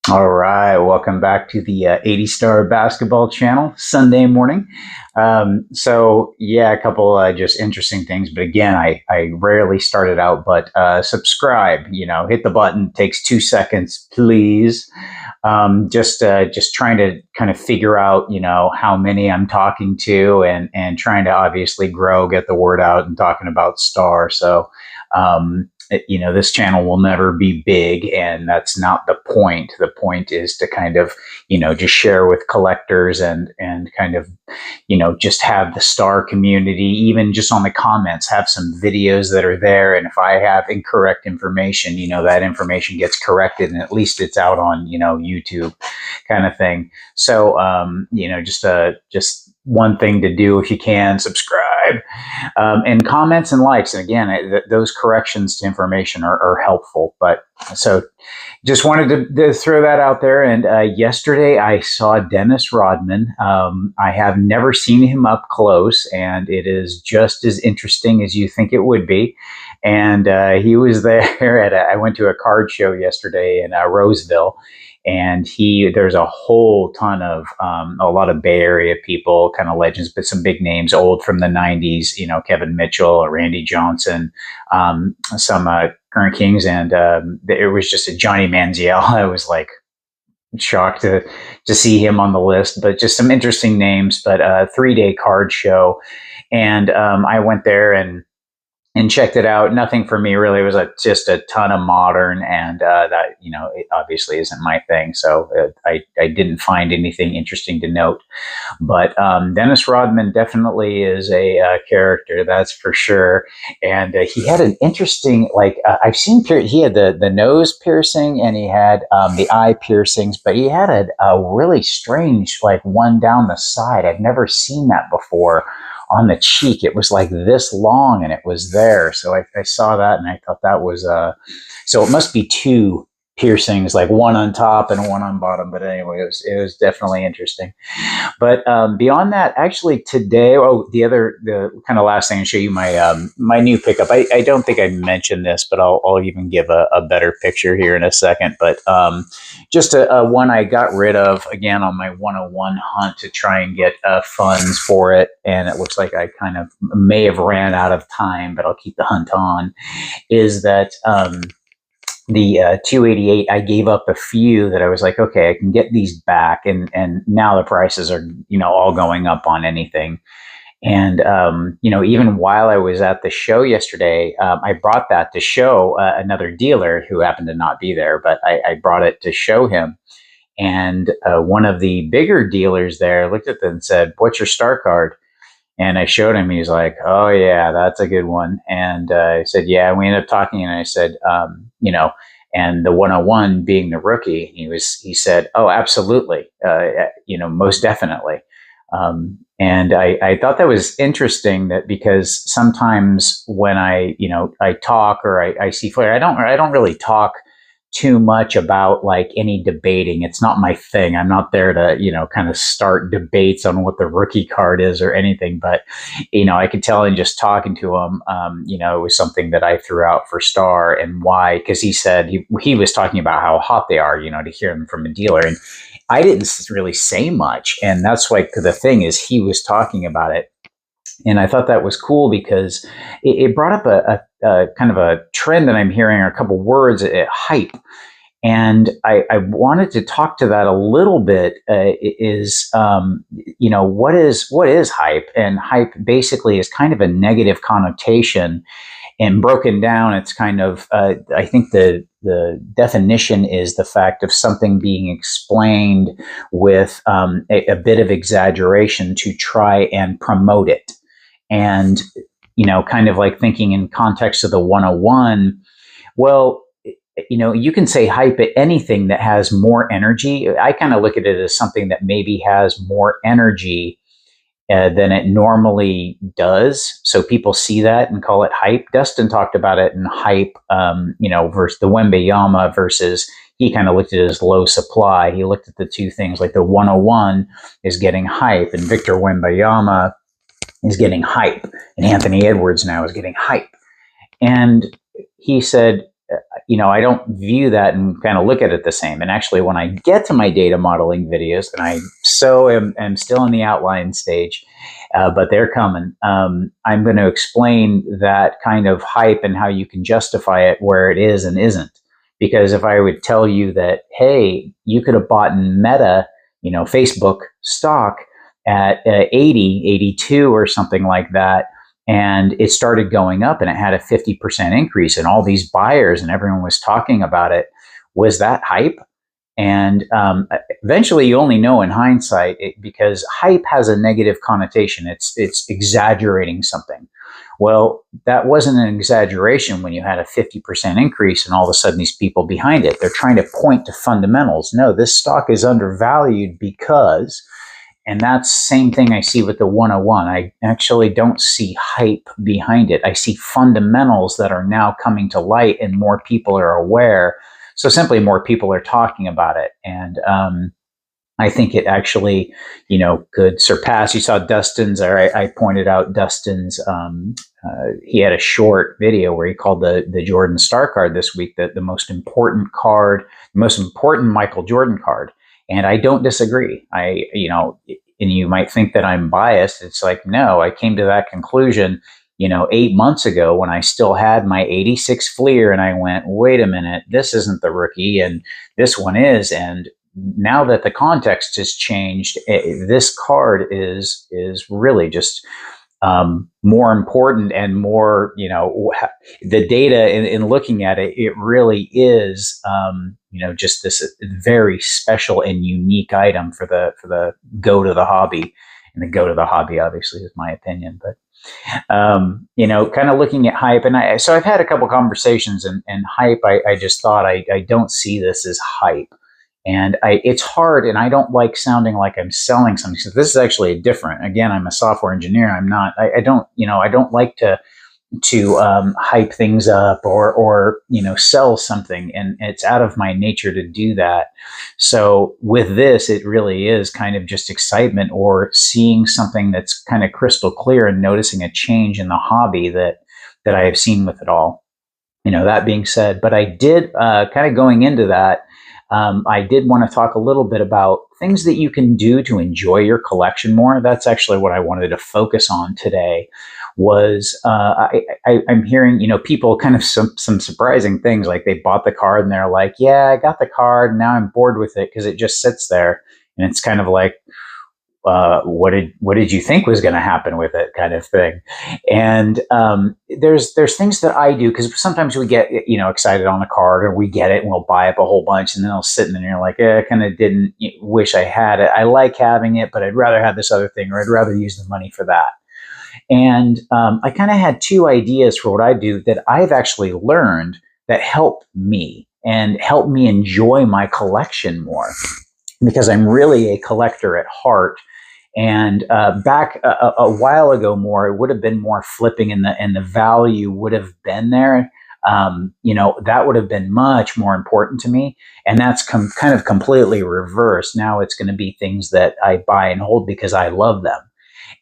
All right, welcome back to the 80 Star Basketball Channel, Sunday morning. A couple just interesting things. But again, I rarely start it out, but subscribe, hit the button, takes 2 seconds, please. Just trying to kind of figure out, how many I'm talking to and trying to obviously grow, get the word out and talking about Star. This channel will never be big, and that's not the point. The point is to kind of, just share with collectors and kind of, just have the Star community, even just on the comments, have some videos that are there. And if I have incorrect information, that information gets corrected and at least it's out on, YouTube kind of thing. Just one thing to do if you can, subscribe, and comments and likes. And again, those corrections to information are helpful. But so just wanted to throw that out there. And yesterday I saw Dennis Rodman. I have never seen him up close, and it is just as interesting as you think it would be. And he was there I went to a card show yesterday in Roseville, and there's a whole ton of a lot of Bay Area people, kind of legends, but some big names, old from the 90s, Kevin Mitchell, Randy Johnson, some current Kings, and it was just a Johnny Manziel. I was like shocked to see him on the list, but just some interesting names. But a 3-day card show, and I went there and checked it out. Nothing for me really. It was just a ton of modern, and that it obviously isn't my thing. So I didn't find anything interesting to note. But Dennis Rodman definitely is a character, that's for sure. And he had an interesting, I've seen he had the nose piercing, and he had the eye piercings, but he had a really strange one down the side. I've never seen that before. On the cheek, it was like this long, and it was there. So I saw that, and I thought that was so it must be two piercings, like one on top and one on bottom. But anyway, it was definitely interesting. But beyond that, actually today, the kind of last thing, I'll show you my new pickup. I don't think I mentioned this, but I'll even give a better picture here in a second. But just a one I got rid of again on my 101 hunt to try and get funds for it. And it looks like I kind of may have ran out of time, but I'll keep the hunt on. Is that the 288, I gave up a few that I was like, okay, I can get these back. And now the prices are, all going up on anything. And, even while I was at the show yesterday, I brought that to show another dealer who happened to not be there, but I brought it to show him. And one of the bigger dealers there looked at it and said, "What's your Star card?" And I showed him. He's like, "Oh yeah, that's a good one." And I said, "Yeah." We ended up talking, and I said, and the 101 being the rookie, he said, "Oh, absolutely, most definitely." And I thought that was interesting, that because sometimes when I talk or I see Flair, I don't really talk too much about any debating. It's not my thing. I'm not there to, kind of start debates on what the rookie card is or anything. But, I could tell in just talking to him, it was something that I threw out for Star. And why? Because he said he was talking about how hot they are, to hear them from a dealer. And I didn't really say much. And that's why the thing is, he was talking about it. And I thought that was cool because it brought up a kind of a trend that I'm hearing, or a couple words, hype. And I wanted to talk to that a little bit. What is hype? And hype basically is kind of a negative connotation. And broken down, it's kind of, I think the definition is the fact of something being explained with a bit of exaggeration to try and promote it. And, kind of like thinking in context of the 101, well, you can say hype at anything that has more energy. I kind of look at it as something that maybe has more energy than it normally does. So people see that and call it hype. Dustin talked about it in hype, versus the Wembayama versus, he kind of looked at it as low supply. He looked at the two things, like the 101 is getting hype, and Victor Wembayama is getting hype, and Anthony Edwards now is getting hype. And he said, I don't view that and kind of look at it the same. And actually, when I get to my data modeling videos, and am still in the outline stage, but they're coming. I'm going to explain that kind of hype and how you can justify it where it is and isn't. Because if I would tell you that, hey, you could have bought Meta, Facebook stock at 80, 82 or something like that, and it started going up and it had a 50% increase and all these buyers and everyone was talking about it. Was that hype? And eventually you only know in hindsight because hype has a negative connotation. It's exaggerating something. Well, that wasn't an exaggeration when you had a 50% increase and all of a sudden these people behind it. They're trying to point to fundamentals. No, this stock is undervalued because... And that's the same thing I see with the 101. I actually don't see hype behind it. I see fundamentals that are now coming to light and more people are aware. So simply more people are talking about it. And I think it actually, could surpass. You saw Dustin's, or I pointed out Dustin's, he had a short video where he called the Jordan Star card this week the most important card, the most important Michael Jordan card. And I don't disagree. And you might think that I'm biased. It's like, no, I came to that conclusion, 8 months ago when I still had my 86 Fleer and I went, wait a minute, this isn't the rookie and this one is. And now that the context has changed, this card is really just more important and more, the data in looking at it, it really is, just this very special and unique item for the go to the hobby. And the go to the hobby, obviously, is my opinion. But, kind of looking at hype. And so I've had a couple conversations and hype. I just thought I don't see this as hype. And it's hard, and I don't like sounding like I'm selling something. So this is actually different. Again, I'm a software engineer. I'm not. I don't like to hype things up or sell something, and it's out of my nature to do that. So with this, it really is kind of just excitement or seeing something that's kind of crystal clear and noticing a change in the hobby that I have seen with it all. That being said, but I did kind of going into that. I did want to talk a little bit about things that you can do to enjoy your collection more. That's actually what I wanted to focus on today. Was I'm hearing people kind of some surprising things, like they bought the card and they're like, yeah, I got the card and now I'm bored with it because it just sits there, and it's kind of like, what did you think was going to happen with it, kind of thing. And there's things that I do, because sometimes we get excited on a card, or we get it and we'll buy up a whole bunch, and then it'll sit in there and you're like, I kind of didn't wish I had it. I like having it, but I'd rather have this other thing, or I'd rather use the money for that. And I kind of had two ideas for what I do that I've actually learned that help me and help me enjoy my collection more, because I'm really a collector at heart. And back a while ago, it would have been more flipping, and the value would have been there. That would have been much more important to me. And that's kind of completely reversed. Now it's going to be things that I buy and hold because I love them.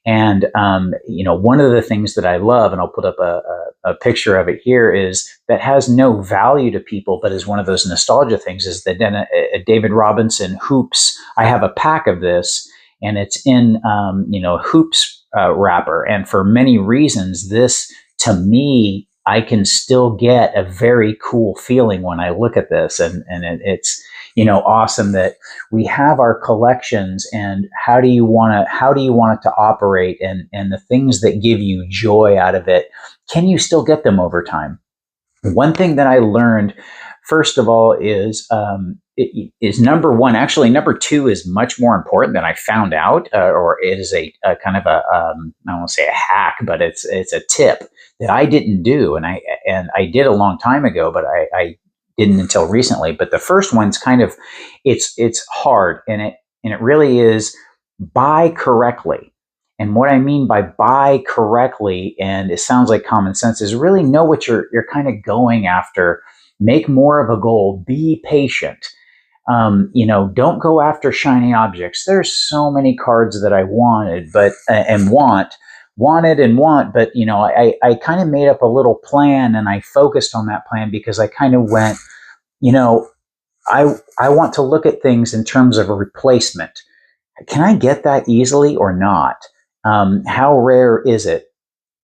And, one of the things that I love, and I'll put up a picture of it here, is that has no value to people, but is one of those nostalgia things, is the David Robinson Hoops. I have a pack of this, and it's in, Hoops wrapper. And for many reasons, this, to me, I can still get a very cool feeling when I look at this. And it's, awesome that we have our collections, and how do you want it to operate, and the things that give you joy out of it, can you still get them over time? One thing that I learned, first of all, is number one. Actually, number two is much more important than I found out, or it is a kind of I don't want to say a hack, but it's a tip that I didn't do, and I did a long time ago, but I didn't until recently. But the first one's kind of, it's hard, and it really is, buy correctly. And what I mean by buy correctly, and it sounds like common sense, is really know what you're kind of going after. Make more of a goal. Be patient. Don't go after shiny objects. There's so many cards that I wanted, and want, wanted and want, but I kind of made up a little plan and I focused on that plan because I kind of went, you know, I want to look at things in terms of a replacement. Can I get that easily or not? How rare is it?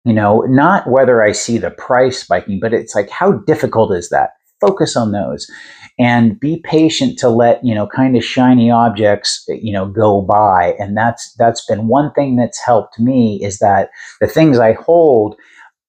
Not whether I see the price spiking, but it's like, how difficult is that? Focus on those and be patient to let, kind of shiny objects, go by. And that's been one thing that's helped me is that the things I hold,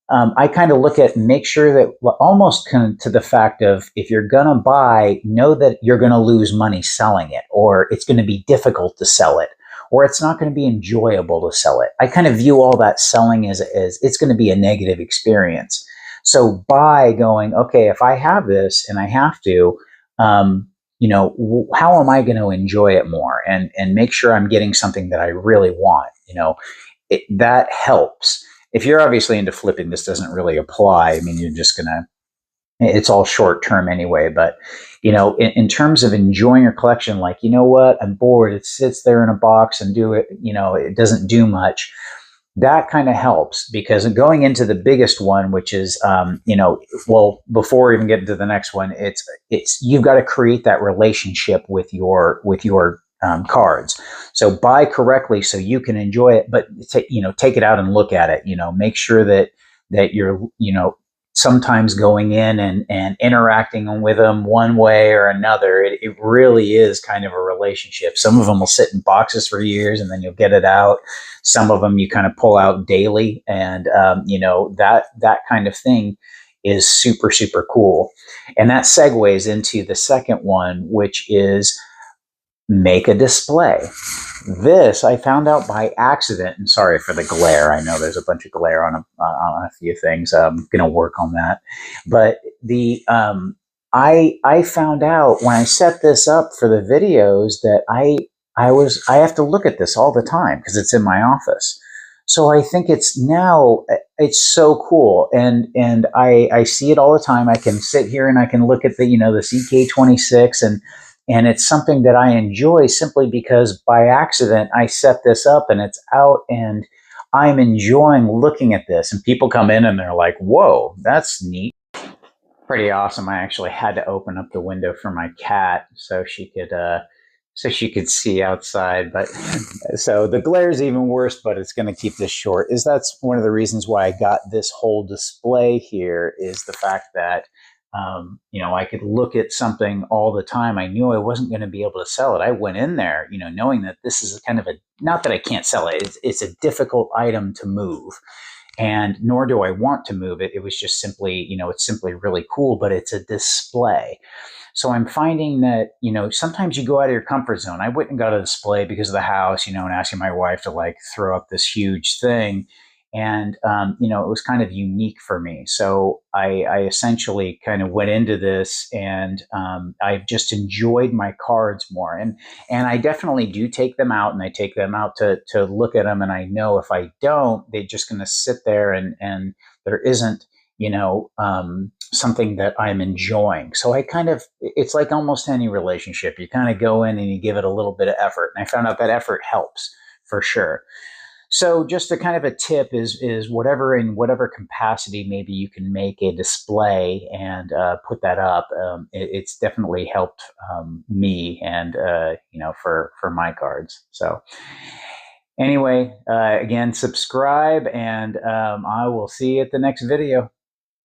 I kind of look at and make sure that almost kind of to the fact of if you're going to buy, know that you're going to lose money selling it, or it's going to be difficult to sell it, or it's not going to be enjoyable to sell it. I kind of view all that selling as it's going to be a negative experience. So by going, okay, if I have this and I have to, how am I going to enjoy it more and make sure I'm getting something that I really want? That helps. If you're obviously into flipping, this doesn't really apply. I mean, you're just gonna, it's all short term anyway. But, in terms of enjoying your collection, like, you know what, I'm bored. It sits there in a box and it doesn't do much. That kind of helps because going into the biggest one, which is, well, before we even get into the next one, you've got to create that relationship with your cards. So buy correctly so you can enjoy it, but take it out and look at it. Make sure that you're sometimes going in and interacting with them one way or another. It really is kind of a relationship. Some of them will sit in boxes for years and then you'll get it out. Some of them you kind of pull out daily, and that kind of thing is super, super cool. And that segues into the second one, which is make a display. This I found out by accident, and sorry for the glare. I know there's a bunch of glare on a few things. I'm going to work on that. But I found out when I set this up for the videos that I have to look at this all the time because it's in my office. So I think it's so cool, and I see it all the time. I can sit here and I can look at the CK26 and it's something that I enjoy simply because by accident I set this up and it's out and I'm enjoying looking at this. And people come in and they're like, whoa, that's neat. Pretty awesome. I actually had to open up the window for my cat so she could see outside. But so the glare is even worse, but it's going to keep this short. That's one of the reasons why I got this whole display here, is the fact that I could look at something all the time. I knew I wasn't going to be able to sell it. I went in there, knowing that this is kind of not that I can't sell it. It's a difficult item to move, and nor do I want to move it. It was just simply, it's simply really cool, but it's a display. So I'm finding that, sometimes you go out of your comfort zone. I went and got a display because of the house, and asking my wife to like throw up this huge thing. And, it was kind of unique for me. So I essentially kind of went into this, and I've just enjoyed my cards more. And I definitely do take them out, and I take them out to look at them. And I know if I don't, they're just going to sit there and there isn't, something that I'm enjoying. So it's like almost any relationship. You kind of go in and you give it a little bit of effort. And I found out that effort helps for sure. So just a kind of a tip is in whatever capacity, maybe you can make a display and put that up. It's definitely helped me and, for my cards. So anyway, again, subscribe, and I will see you at the next video.